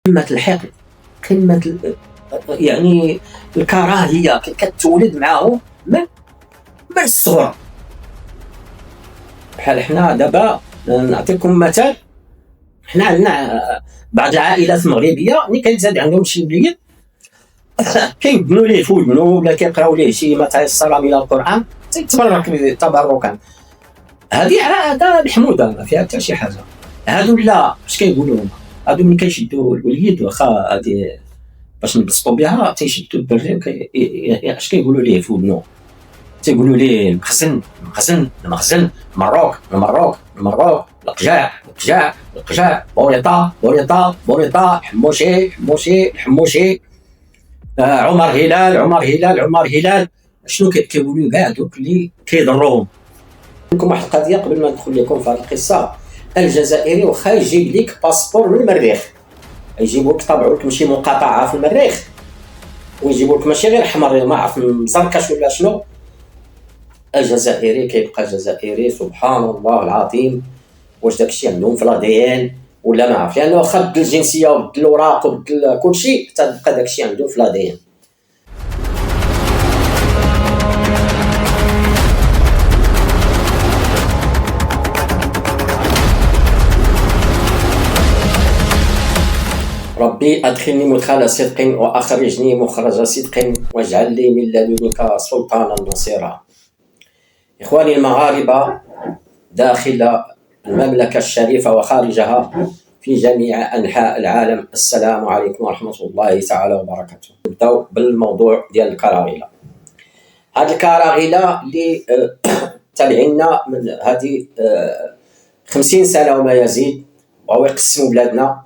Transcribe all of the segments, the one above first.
قمة الحقد، قمة يعني الكراهية كتولد معاهم من الصغر. بحال حنا دابا نعطيكم مثال، حنا عندنا بعض العائلات المغربيه ملي كيتزاد عندهم شي وليد كيبنوا ليه في ودنو ولا كيقراو ليه شي ما تيسر من القران تيتبرك تبركا. هذا محموده ما فيها حتى شي حاجه. هادو لا، اش كيقولوا هما؟ هادو ملي كيشدوا الوليد واخا هادي باش نبسطوا بها تيشدوا الدري اش كيقولوا ليه في ودنو؟ تيقولوا ليه المخزن المخزن المخزن، المروك المروك المروك، القجاع القجاع القجاع، بوريطه بوريطه بوريطه، حموشي حموشي حموشي، عمر هلال عمر هلال عمر هلال. شنو كيقولوا كاع دوك اللي كيضروهم؟ لكم واحد القضيه قبل ما ندخل لكم في هذه القصه. الجزائري واخا يجيب لك باسبور من المريخ، يجيبوا لك طبعوا لك شي مقاطعه في المريخ ويجيبوا لك ماشي غير حمر ما عرف مزركش ولا شنو، الجزائري كيبقى جزائري. سبحان الله العظيم، واش داكشي عندهم في الاديان ولا ما عرف؟ لانه واخا بدل الجنسيه وبدل الاوراق وبدل كلشي حتى بقى داكشي عندهم في الاديان. ربي أدخلني مدخل صدق وأخرجني مخرج صدق واجعل لي من لدنك سلطانا نصيرا. إخواني المغاربة داخل المملكة الشريفة وخارجها في جميع أنحاء العالم، السلام عليكم ورحمة الله تعالى وبركاته. نبداو بالموضوع ديال الكراغيلة. هاد الكراغيلة اللي تابعينا من هذه 50 سنة وما يزيد، بغاو يقسموا بلادنا،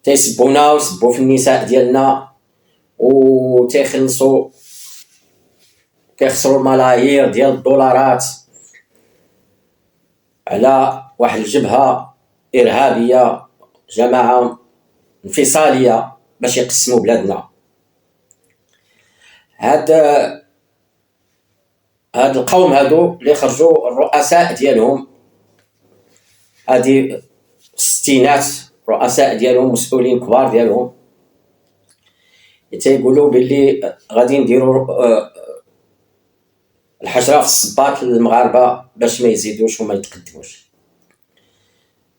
تيسبونا ويسبوا في النساء ديالنا وتيخلصوا كيخسروا الملايير ديال الدولارات على واحد الجبهة إرهابية، جماعة انفصالية باش يقسموا بلادنا. هاد القوم هادو اللي خرجوا الرؤساء ديالهم، هادي الستينات، رؤساء ديالهم مسؤولين كبار ديالهم تيقولوا باللي غادي نديروا الحجره في الصباط للمغاربه باش ما يزيدوش وما يتقدموش.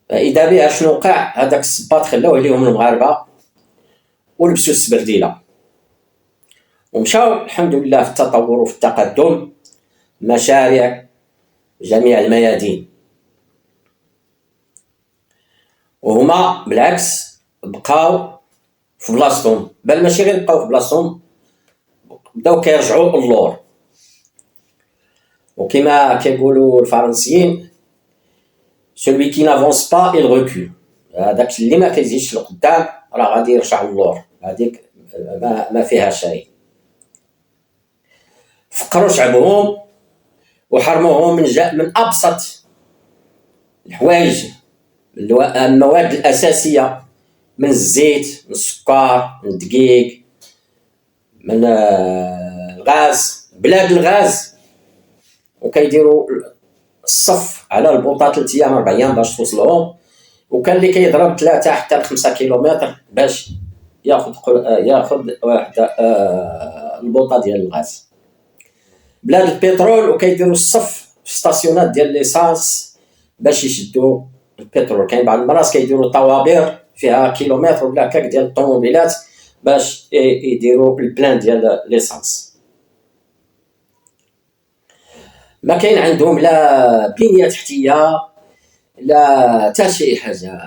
فاذا بها شنو وقع؟ هذاك الصباط خلاوه ليهم المغاربه ولبسوا السبرديله ومشاو الحمد لله في التطور وفي التقدم، مشاريع جميع الميادين. وهما بالعكس بقاو في بلاصتهم، بل ماشي غير بقاو في بلاصتهم، بداو كيرجعوا اللور. وكما كيقولوا الفرنسيين celui qui n'avance pas il recule، هذاك اللي ما كيزيدش لقدام راه غادي يرجع اللور. هذيك ما فيها شيء. فقروا شعبهم وحرموهم من ابسط الحوايج، المواد الاساسيه، من الزيت، من السكر، من الدقيق، من الغاز، بلاد الغاز. وكيديروا الصف على البوطه 3 ايام 4 ايام باش توصلهم، وكان اللي كيضرب 3 حتى 5 كيلومتر باش ياخذ واحد البوطه ديال الغاز. بلاد البترول وكيديروا الصف في ستاسيونات ديال ليسانس باش يشدوا البترول. كاين بعض المرات كيديروا طوابير فيها كيلومتر ولا كاك ديال الطوموبيلات باش يديروا البلان ديال ليسانس. ما كاين عندهم لا بنية تحتية لا حتى شي حاجة،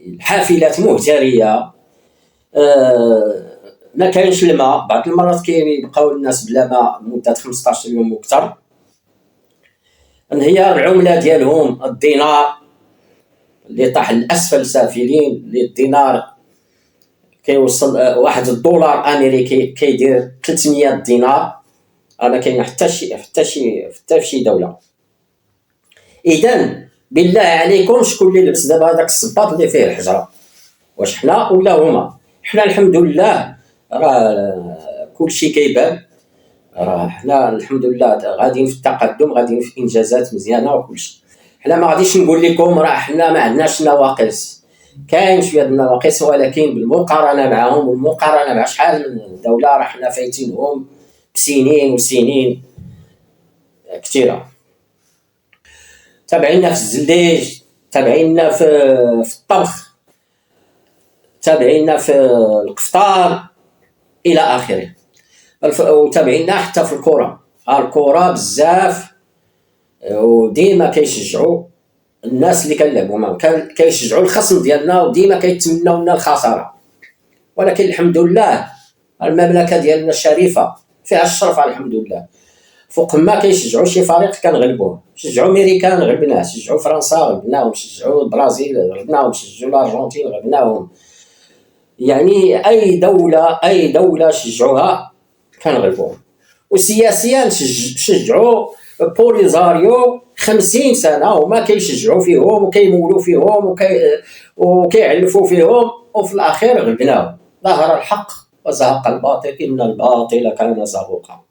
الحافلات مهجرية، ما كاينش الماء. بعض المرات كيبقاو الناس بلا ماء مدة 15 يوم وكثر. انهيار العملة ديالهم، الدينار اللي طاح لأسفل سافلين، اللي الدينار كيوصل واحد الدولار امريكي كيدير 300 دينار. ما كاين حتى في شي دوله. اذا بالله عليكم شكون اللي لبس دابا هذاك الصباط اللي فيه الحجره؟ واش حنا ولا هما؟ حنا الحمد لله راه كلشي كيبان، راه حنا الحمد لله غاديين في التقدم، غاديين في انجازات مزيانه وكلشي. حنا ما غاديش نقول لكم راه حنا ما عندناش نواقص، كاين شويه د النواقص، ولكن بالمقارنه معهم والمقارنه مع شحال من دوله راه حنا فايتينهم بسنين وسنين كثيره. تابعينا في الزليج، تابعينا في الطبخ، تابعينا في القفطار الى اخره، وتابعينا حتى في الكره بزاف، وديما كيشجعوا الناس اللي كنلعبوا معاهم، كيشجعوا الخصم ديالنا، وديما كيتمناو لنا الخساره. ولكن الحمد لله المملكه ديالنا الشريفه فيها الشرف الحمد لله، فوق ما كيشجعوا شي فريق كنغلبوه، شجعوا امريكان غلبناه، شجعوا فرنسا غلبناهم، شجعوا البرازيل غلبناهم، شجعوا الارجنتين غلبناهم، يعني اي دوله شجعوها كنغلبوهم. وسياسيا شجعوا بوليزاريو 50 سنه وما كيشجعوا فيهم وكيمولوا فيهم وكيعلفوا فيهم، وفي الاخير غلبناهم. ظهر الحق وزهق الباطل، ان الباطل كان زهوقا.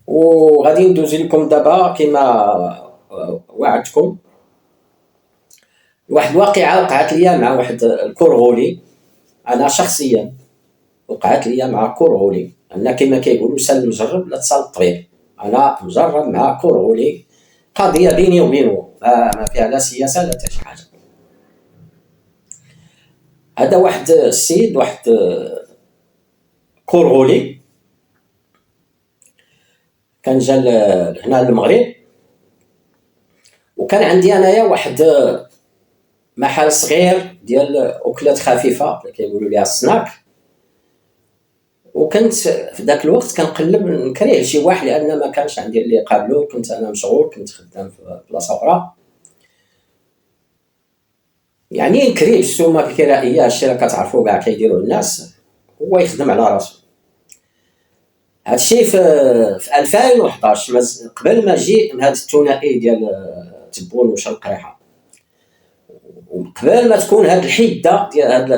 وغادي ندوز لكم دابا كما وعدتكم واحد الواقعه وقعت ليا مع واحد الكورغولي. انا شخصيا وقعت ليا مع كورغولي، انا كما كيقولوا سال المجرب لا تسال الطبيب. انا مجرب مع كورغولي، قضيه بيني وبينه ما فيها لا سياسه لا حتى شي حاجه. هذا واحد السيد، واحد كورغولي، كان جا هنا للمغرب، وكان عندي انايا واحد محل صغير ديال اكلات خفيفه كيقولوا ليها السناك. وكنت في ذاك الوقت كنقلب نكري شي واحد، لان ما كانش عندي اللي يقابلو، كنت انا مشغول، كنت خدام في بلاصه اخرى، يعني نكري السومه الكرائيه، هادشي راه كتعرفوا كاع كيديروا الناس، هو يخدم على راسو. هادشي في 2011 قبل ما جي من هاد الثنائي ديال تبون وشرق ريحه، وقبل ما تكون هاد الحده ديال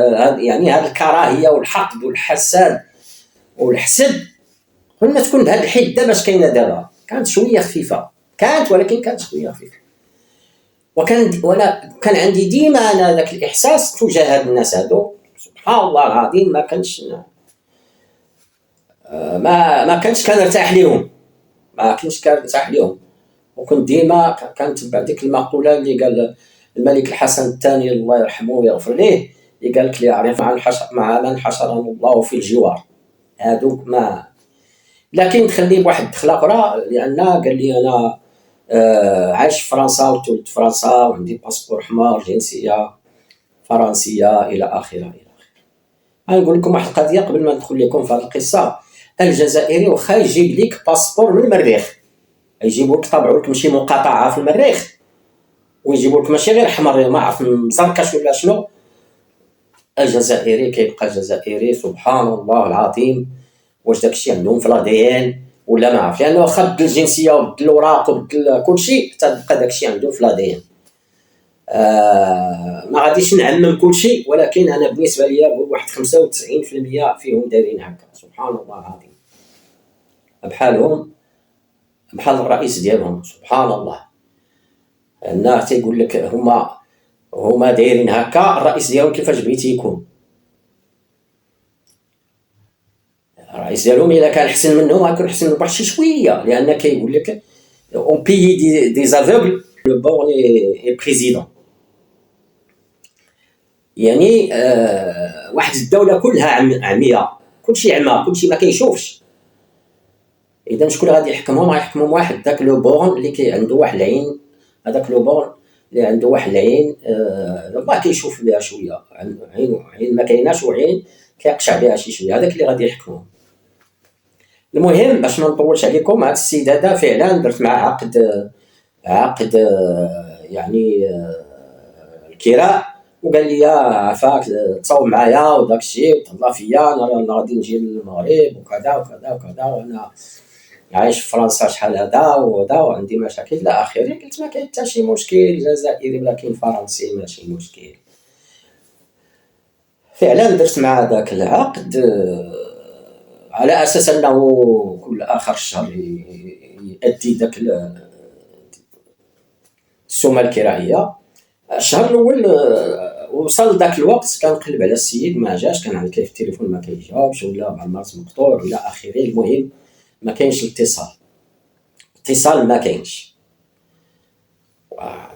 يعني هاد الكراهيه والحقد والحساد والحسد، قبل ما تكون بهاد الحده باش كاينه دابا، كانت شويه خفيفه، ولكن كانت شويه خفيفه. وانا كان عندي ديما انا ذاك الاحساس تجاه هاد الناس هادو، سبحان الله العظيم ما كنتش كنرتاح ليهم، وكنت ديما كنتبع ديك المقوله اللي قال الملك الحسن الثاني الله يرحمه ويغفر ليه، اللي قال لك لي اعرف مع من حشرهم الله في الجوار. هادوك ما، لكن تخليه بواحد الدخله اخرى، لان قال لي انا عايش في فرنسا وتولدت في فرنسا وعندي باسبور احمر، جنسيه فرنسيه الى اخره. غنقول لكم واحد القضيه قبل ما ندخل لكم في هذه القصه. الجزائري واخا يجيب لك باسبور من المريخ، يجيبوا لك طبعوا لك ماشي مقاطعه في المريخ، ويجيبوا لك ماشي غير احمر ما عرف مزركش ولا شنو، الجزائري كيبقى جزائري. سبحان الله العظيم، واش داكشي عندهم في الاديان ولا ما عرف، لانه واخا بدل الجنسيه وبدل الاوراق وبدل كلشي تبقى داكشي عندهم في الاديان. ما غاديش نعمم كلشي، ولكن انا بالنسبه ليا نقول واحد 95% فيهم دايرين هكا. سبحان الله العظيم، بحالهم بحال الرئيس ديالهم، سبحان الله. الناس تيقول لك هما دايرين هكا، الرئيس ديالهم كيفاش بغيتي يكون الرئيس ديالهم؟ الا كان احسن منهم غيكون احسن منهم بواحد شويه، لان كيقول لك اون بيي دي زافوغل لو بون اي بريزيدون، يعني واحد الدوله كلها عمياء، كلشي عمى، كلشي ما كيشوفش. اذا شكون غادي يحكمهم؟ غيحكمهم واحد داك لو بون اللي عنده واحد العين، هذاك لو بون اللي عنده واحد العين ما كيشوف بها شويه، عين ما كايناش وعين كيقشع بها شي شويه، هذاك اللي غادي يحكمهم. المهم باش ما نطولش عليكم، هذا السيد هذا فعلا درت معاه عقد يعني الكراء، وقال لي عفاك تصاوب معايا وداك الشيء وتهلا فيا، انا غادي نجي للمغرب وكذا وكذا وكذا، وانا عايش في فرنسا شحال هذا وعندي مشاكل الى اخره. قلت ما كاين حتى شي مشكل، جزائري ولكن فرنسي ماشي مشكل. فعلا درت مع داك العقد على اساس انه كل اخر الشهر يؤدي ذاك السومه الكرائيه. الشهر الاول وصل ذاك الوقت كنقلب على السيد ما جاش، كنعيط ليه في التليفون ما كيجاوبش، ولا مع المرات مقطوع الى اخره. المهم ما كاينش اتصال ما كاينش.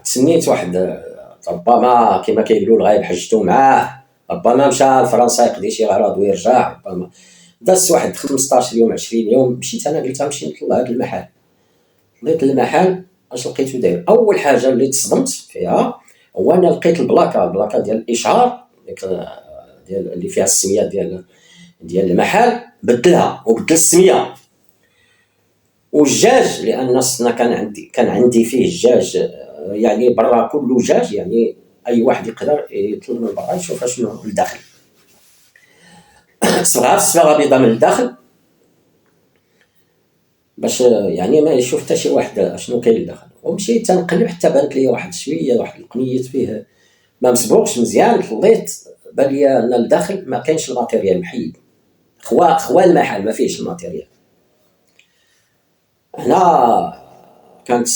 تسنيت واحد ربما كما كيقولوا الغايب حجتو معاه، ربما مشى لفرنسا يقضي شي غراض ويرجع، ربما داز واحد 15 يوم 20 يوم. مشيت انا قلت غنمشي نطلع هذا المحل. طلعت للمحل اش لقيتو داير؟ اول حاجه اللي تصدمت فيها هو انا لقيت البلاكه ديال الاشهار ديال اللي فيها السميه ديال المحل، بدلها وبدل السميه. والجاج لان السنه كان عندي فيه الجاج يعني برا كله جاج، يعني اي واحد يقدر يطلب من برا يشوف شنو الداخل. صبغه بيضاء من الداخل باش يعني ما يشوف حتى شي واحد شنو كاين لداخل. ومشيت تنقلب حتى بانت لي واحد شويه واحد القنيت فيه ما مسبوقش مزيان. طليت بان لي ان الداخل ما كاينش الماتيريال محيد، خوا المحل ما فيهش الماتيريال. هنا كانت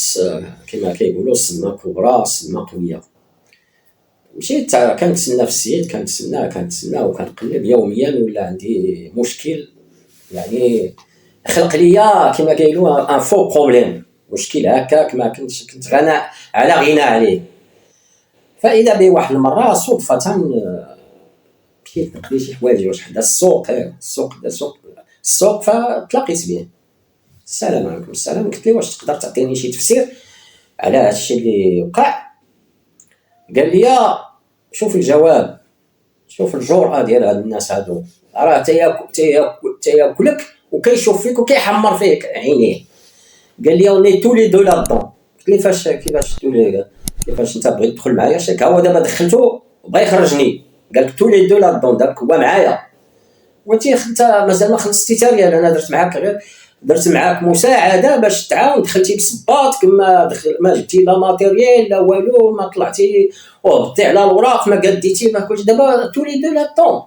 كما كيقولوا الصدمه كبرى، الصدمه قويه. مشيت كنتسنى في السيد، كنتسنى وكنقلب يوميا، ولا عندي مشكل يعني خلق ليا كما كيقولوا ان فو بروبليم، مشكل هكاك ما كنت غنى على غنى عليه. فاذا بواحد المره صدفه مشيت نقضي شي حوايج واش حدا السوق فتلاقيت به. السلام عليكم. السلام. قلت له واش تقدر تعطيني شي تفسير على هذا الشيء اللي وقع؟ قال لي شوف الجواب، شوف الجرأة ديال هاد الناس هادو، راه تياكلك وكيشوف فيك وكيحمر فيك عينيه. قال لي اوني تو لي دو لا دون. قلت لي كيفاش تولي، كيفاش انت بغيت تدخل معايا؟ شاك هو دابا دخلته بغا يخرجني. قال لك تو لي دو لا دون، داك هو معايا وانت مازال ما خلصتي حتى ريال. انا درت معاك مساعده باش تعاون، دخلتي بصباطك ما جبتي لا ماتيريال لا والو، ما طلعتي وهبطتي على الوراق، ما قديتي ما كلشي. دابا تولي دو لا طون.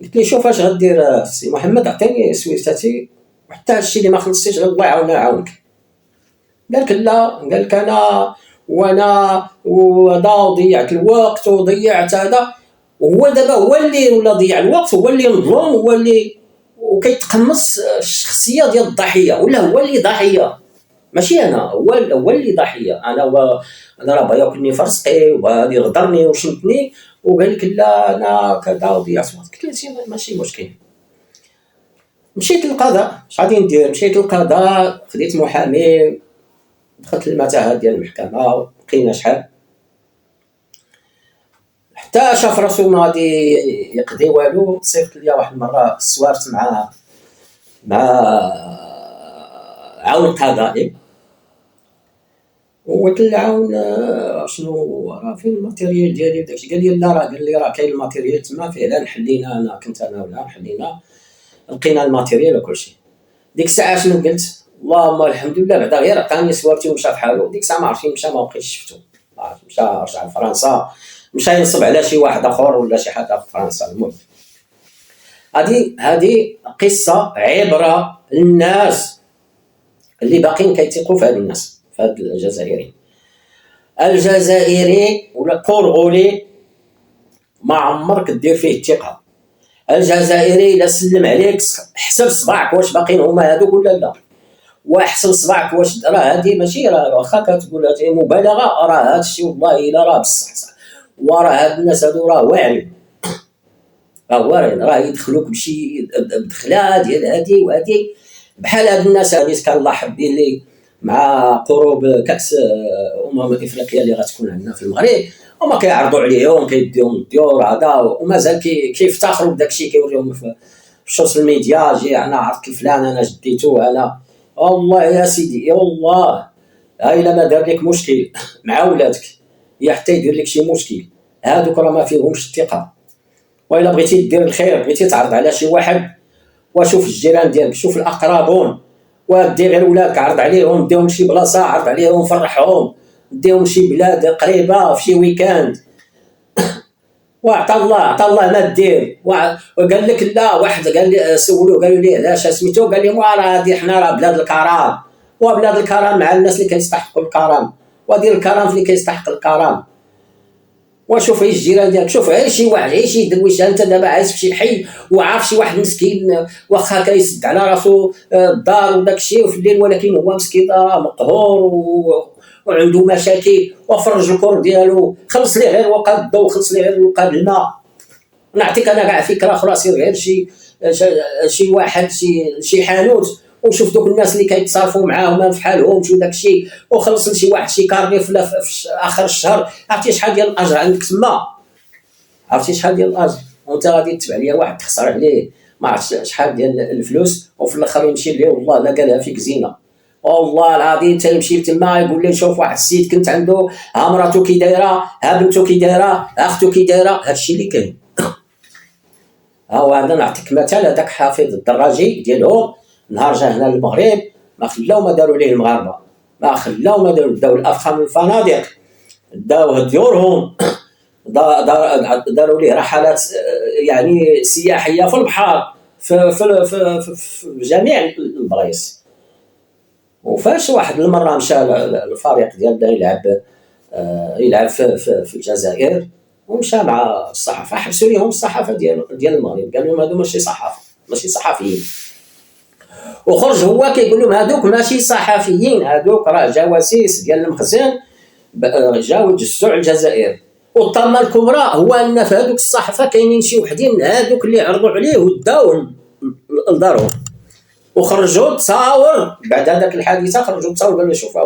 قلت لي شوف اش غدير سي محمد، عطيني سويرتاتي وحتى هادشي اللي ما خلصتيش الله يعاونك. قال لك لا، قال لك وانا ضيعت الوقت وضيعت هذا. وهو دابا هو اللي ولا ضيع الوقت، هو اللي مظلوم، هو اللي وكيتقمص الشخصيه ديال الضحيه، ولا هو اللي ضحيه ماشي انا. هو اللي ضحيه. انا راه بغا ياكلني في رزقي وغادي يغدرني وشمتني، وقال لك لا انا كذا وضيعت الوقت. قلت له ماشي مشكل. مشيت للقضاء. اش غادي ندير؟ مشيت للقضاء، خديت محامي، دخلت المتاهه ديال المحكمه، بقينا شحال حتى شاف راسو ما غادي يقضي والو. صيفط ليا واحد المره سوارت مع عون قضائي، وقلت العون شنو راه فين الماتيريال ديالي وداكشي؟ قال لي لا، قال لي راه كاين الماتيريال تما فعلا حلينا. انا كنت ولا حلينا، لقينا الماتيريال وكلشي. ديك الساعه شنو قلت؟ اللهم الحمد لله، بعدا غير عطاني سوارتي ومشى فحالو. ديك الساعه ما عرفتش مشى، ما بقيتش شفتو، مشى رجع لفرنسا، مشى ينصب على شي واحد اخر ولا شي حاجه في فرنسا. المهم هذه قصه عبره للناس اللي باقيين كيثقوا في هاد الناس، في هاد الجزائري ولا كورغولي ما عمرك دير فيه الثقه. الجزائري الا سلم عليك حسب صباعك واش باقيين هما هذوك ولا لا، واحسب صباعك واش راه هذه ماشي راه واخا كتقول هذه مبالغه، راه هذا الشيء والله الا راه بصح. وراه هاد الناس هادو راه واعرين، راه يدخلوك بشي بدخله ديال هادي وهادي. بحال هاد الناس هادي كنلاحظ اللي مع قروب كاس افريقيا اللي غتكون عندنا في المغرب، هما كيعرضوا عليهم كيديهم الديور هذا، ومازال كيفتخروا بداكشي، كيوريهم في السوشيال ميديا. جي انا عرفت الفلان، انا جديتو، انا والله يا سيدي يا والله الا ما دار لك مشكل مع ولادك يا حتى يدير لك شي مشكل. هادوك راه ما فيهمش الثقه. والا بغيتي دير الخير، بغيتي تعرض على شي واحد، وشوف الجيران ديالك، شوف الاقربون، ودي غير ولادك عرض عليهم، ديهم شي بلاصه عرض عليهم، فرحهم، ديهم شي بلاد قريبه في شي ويكاند. عطى الله ما دير، وقال لك لا. واحد قال لي سولوه قالوا لي علاش سميتو، قال لهم راه هادي حنا راه بلاد الكرم، وبلاد الكرم مع الناس اللي كيستحقوا الكرم، ودير الكرم في اللي كيستحق الكرم. وشوف غير الجيران ديالك، شوف غير شي واحد، غير شي درويش، انت دابا عايش في شي حي وعارف شي واحد مسكين واخا كيسد على راسو الدار وداك الشيء وفي الليل، ولكن هو مسكين مقهور وعنده مشاكل، وفرج الكور ديالو، خلص ليه غير وقاد الضوء، خلص ليه غير وقاد الماء. نعطيك انا كاع فكره اخرى، سير غير شي واحد شي حانوت، وشوف دوك الناس اللي كيتصرفوا معاهم في حالهم وداك الشيء، وخلص لشي واحد شي كارني في اخر الشهر. عرفتي شحال ديال الاجر عندك تما؟ عرفتي شحال ديال الاجر؟ وانت غادي تتبع ليا واحد تخسر عليه ما عرفتش شحال ديال الفلوس، وفي الاخر يمشي ليه والله لا قالها فيك زينه. والله العظيم حتى يمشي تما يقول لي شوف واحد السيد كنت عنده، ها مراتو كي دايره، ها بنتو كي دايره، اختو كي دايره. هادشي اللي كاين. ها هو انا نعطيك مثال، هذاك حافظ الدراجي ديالهم نهار جا هنا للمغرب ما خلاو ما داروا ليه المغاربه، ما خلاو ما داو الافخام من الفنادق، داوه ديورهم، داروا ليه رحلات يعني سياحيه في البحر، في جميع البلايص. وفاش واحد المره مشى الفريق ديالنا يلعب في الجزائر، ومشى مع الصحافه، حبسوا لهم الصحافه ديال المغرب، قال لهم هادو ماشي صحافه، ماشي صحفيين. وخرج هو كيقول لهم هادوك ماشي صحفيين، هادوك راه جواسيس ديال المخزن، جاو يجسوا على الجزائر. والطامه الكبرى هو ان في هادوك الصحافه كاينين شي وحدين هادوك اللي عرضوا عليه وداوهم لدارهم، وخرجوا تصاور بعد هذاك الحادثه، خرجوا تصاور قالوا شوف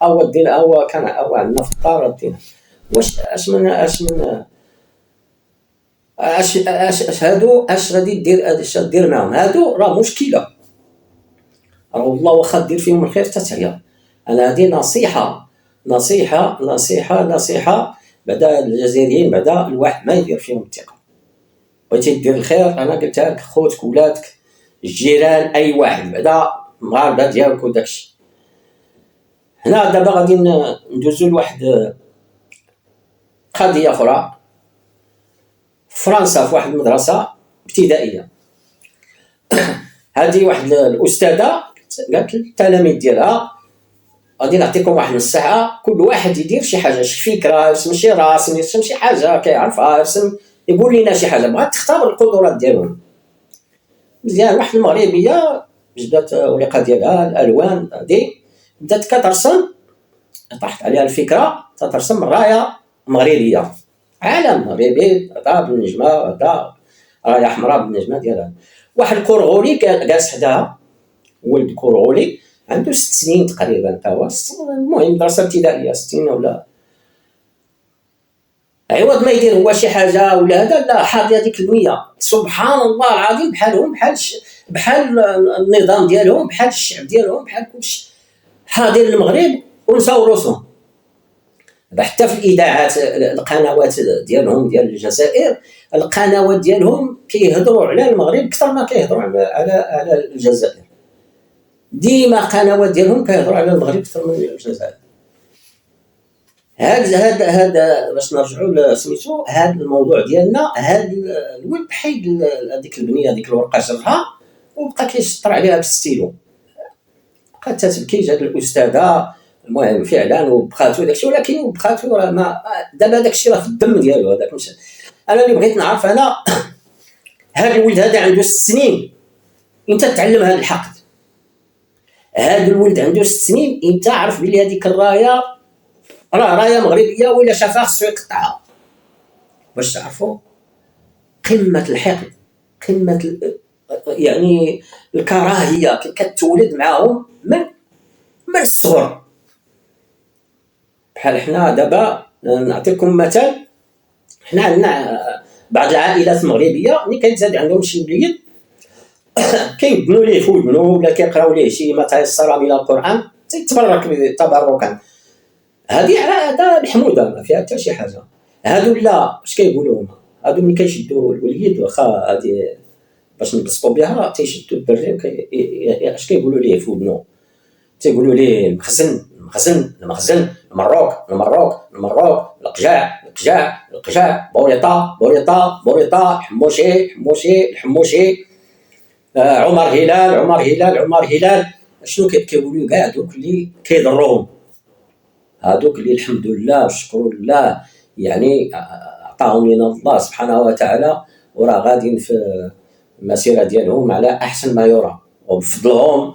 هو الدين، هو كان هو عندنا في الدار الدين. واش هادو اش غادي دير معاهم؟ هادو راه مشكله، راه والله واخا دير فيهم الخير تتعيا. انا هذه نصيحه بعدا الجزائريين، بعدا الواحد ما يدير فيهم الثقه. بغيتي دير الخير انا قلتها لك، خوتك ولادك الجيران اي واحد بعدا المغاربه ديالك وداكشي. هنا دابا غادي ندوزو لواحد قضيه اخرى. فرنسا في واحد المدرسه ابتدائيه، هذه واحد الاستاذه قالت للتلاميذ ديالها غادي نعطيكم واحد الساعه، كل واحد يدير شي حاجه، شي فكره، يرسم شي راسم، يرسم شي حاجه كيعرفها، يرسم، يقول لنا شي حاجه، بغات تختار القدرات ديالهم. مزيان، واحد المغربيه جبدات ورقه ديالها الالوان هذه، بدات كترسم، طاحت عليها الفكره تترسم رايه مغربيه، علم مغربي، هذا بالنجمه، هذا رايه حمراء بالنجمه ديالها. واحد الكورغولي جالس حداها، ولد كورغولي عنده 6 سنين تقريبا، تا هو المهم دراسه ابتدائيه 60 ولا، عوض ما يدير هو شي حاجه ولا هذا، لا حاضي هذيك المية. سبحان الله العظيم، بحالهم بحال النظام ديالهم، بحال الشعب ديالهم، بحال كلشي حاضر المغرب ونساو روسهم. حتى في الاذاعات القنوات ديالهم ديال الجزائر، القنوات ديالهم كيهضروا على المغرب اكثر ما كيهضروا على الجزائر. ديما قنوات ديالهم كيهضروا على المغرب اكثر من الجزائر. هذا باش نرجعوا لسميتو هذا الموضوع ديالنا. هذا الولد حيد هذيك البنيه، هذيك الورقه جرها وبقى كيشطر عليها بالستيلو، بقات تتبكي. جات الاستاذه المهم فعلا وبقاتو داكشي، ولكن بقاتو راه ما دابا داكشي راه في الدم ديالو هذاك. مش انا اللي بغيت نعرف، انا هذا الولد هذا عنده 6 سنين امتى تعلم هذا الحقد؟ هذا الولد عنده 6 سنين امتى عرف بلي هذيك الرايه راه رايه مغربيه، ولا شافها خصو يقطعها؟ باش تعرفوا قمه الحقد، قمه يعني الكراهيه كتولد معاهم من الصغر. بحال حنا دابا نعطيكم مثال، حنا عندنا بعض العائلات المغربيه اللي كيتزاد عندهم شي وليد كيبنوا ليه في ودنو ولا كيقراو ليه شي ما تيسر من القران، تيتبرك تبركا. هذا محموده ما فيها حتى شي حاجه. هادو لا، اش كيقولوا هما؟ هادو ملي كيشدوا الوليد واخا هادي باش نبسطوا بها، تيشدوا الدري اش كيقولوا ليه في ودنو؟ تيقولوا ليه المخزن، المروك، القجاع، القجع، بوريطة، حموشي، عمر هلال. شنو كيقولوا كاع دوك اللي كيضروهم، هادوك اللي الحمد لله والشكر لله يعني عطاهم لنا الله سبحانه وتعالى، وراه غاديين في المسيره ديالهم على احسن ما يرام، وبفضلهم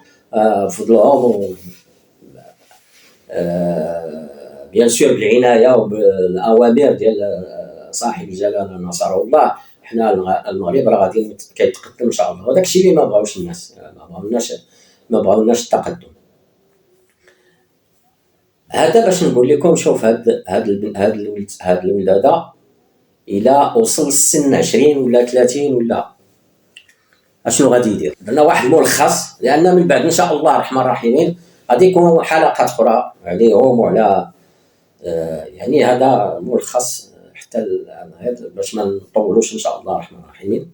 بيان سور بالعنايه وبالاوامر ديال صاحب الجلاله نصره الله، حنا المغرب راه غادي كيتقدم ان شاء الله. وداك الشيء اللي ما بغاوش الناس، ما بغاوناش التقدم. هذا باش نقول لكم، شوف هاد الولاده الى وصل السن 20 ولا 30 ولا اشنو غادي يدير. درنا واحد الملخص، لان من بعد ان شاء الله الرحمن الرحيم غادي يكونوا حلقات اخرى عليهم وعلى يعني هذا ملخص حتى باش ما نطولوش ان شاء الله الرحمن الرحيم.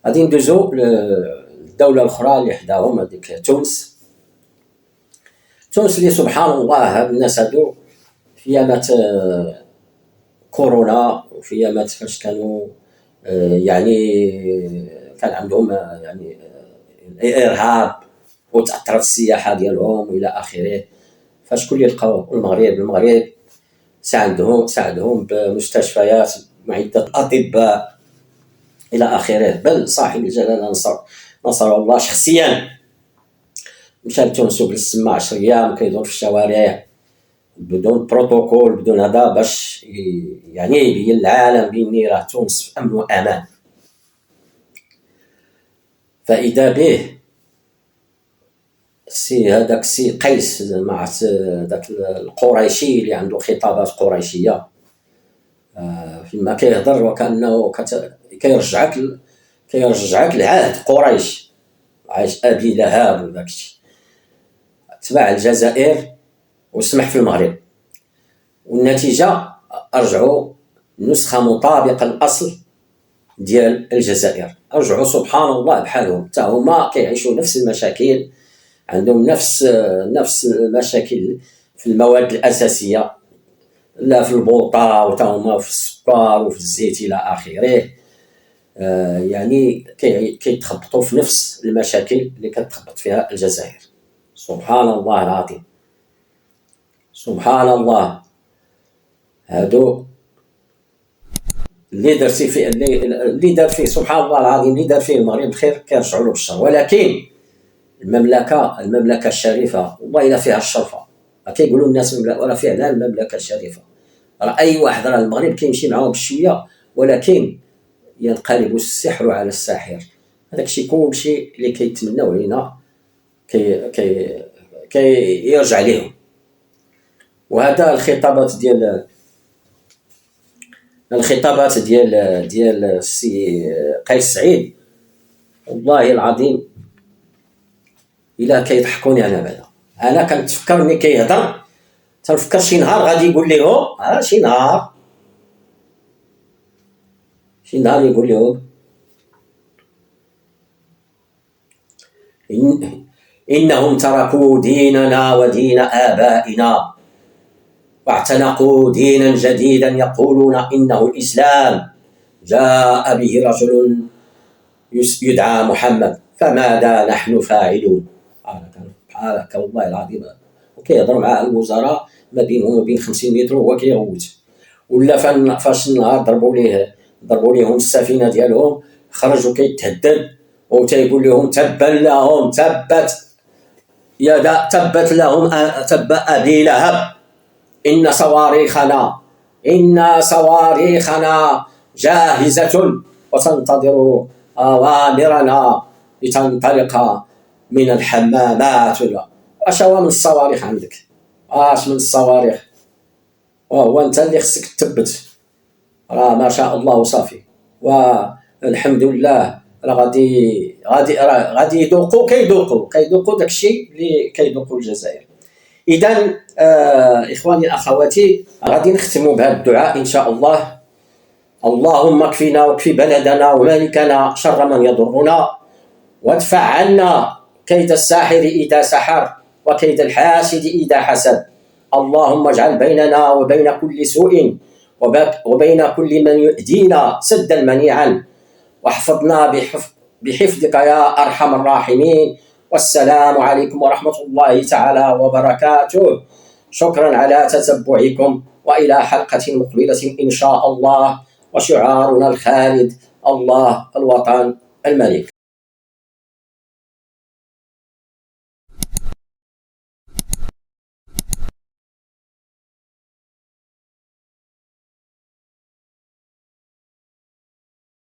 غادي ندوزو للدوله الاخرى اللي حداهم، هذيك تونس اللي سبحان الله هاد الناس هادو في ايامات كورونا وفي ايامات فاش كانوا يعني كان عندهم يعني الارهاب وتاثرت السياحه ديالهم الى اخره، فاش كل يلقاو المغرب ساعدهم بمستشفيات، معده اطباء الى اخره. بل صاحب الجلاله نصر الله شخصيا مشى لتونس وجلس تما 10 ايام كيدور في الشوارع بدون بروتوكول بدون هذا، باش يعني يبين العالم بان راه تونس في امن وامان. فاذا به هذاك السي قيس مع ذاك القريشي اللي عنده خطابات قريشيه، فيما كيهضر وكانه كيرجعك لعهد قريش، عايش ابي لهاب وداك الشيء. تبع الجزائر وسمح في المغرب، والنتيجه رجعوا نسخه مطابقه الاصل ديال الجزائر، رجعوا سبحان الله بحالهم، حتى هما كيعيشوا نفس المشاكل، عندهم نفس المشاكل في المواد الاساسيه، لا في البوطه وتا هما في السكر وفي الزيت الى اخره. يعني كيتخبطوا في نفس المشاكل اللي كتخبط فيها الجزائر. سبحان الله العظيم، سبحان الله. هادو اللي دار فيه سبحان الله العظيم، اللي دار فيه المغرب خير كيرجعوا له بالشر. ولكن المملكه الشريفه والله الا فيها الشرفه، كيقولوا الناس ولا فعلا المملكه الشريفه، راه اي واحد راه المغرب كيمشي معاهم بشويه، ولكن ينقلب السحر على الساحر. هذاك الشيء كلشي اللي كيتمناوه لينا كي يرجع لهم. وهذا الخطابات ديال السي قيس سعيد، والله العظيم الا كيضحكوني انا بعدا. انا كنتفكر ملي كيهضر، تنفكر شي نهار غادي يقول لهم شي نهار يقول لهم إنهم تركوا ديننا ودين آبائنا واعتنقوا دينا جديدا يقولون إنه الإسلام، جاء به رجل يدعى محمد، فماذا نحن فاعلون. هذاك والله العظيم وكيهضر مع الوزراء ما بينهم وما بين 50 متر وهو كيغوت. ولا فاش النهار ضربوا ليهم السفينه ديالهم، خرجوا كيتهدد وتيقول لهم تبا لهم، تبت لهم تب ابي لهب، ان صواريخنا جاهزه وتنتظر اوامرنا لتنطلق من الحمامات. ولا اش هو من الصواريخ عندك؟ اش من الصواريخ؟ وهو انت اللي خصك تثبت، راه ما شاء الله وصافي. والحمد لله راه غادي كيذوقوا داكشي اللي كيذوقوا الجزائر. اذا اخواني اخواتي، غادي نختموا بهذا الدعاء ان شاء الله. اللهم اكفنا واكفي بلدنا ومالكنا شر من يضرنا، وادفع عنا كيد الساحر اذا سحر وكيد الحاسد اذا حسد. اللهم اجعل بيننا وبين كل سوء وبين كل من يؤذينا سدا منيعا، واحفظنا بحفظك يا أرحم الراحمين. والسلام عليكم ورحمة الله تعالى وبركاته. شكرا على تتبعكم، وإلى حلقة مقبلة إن شاء الله. وشعارنا الخالد: الله، الوطن، الملك.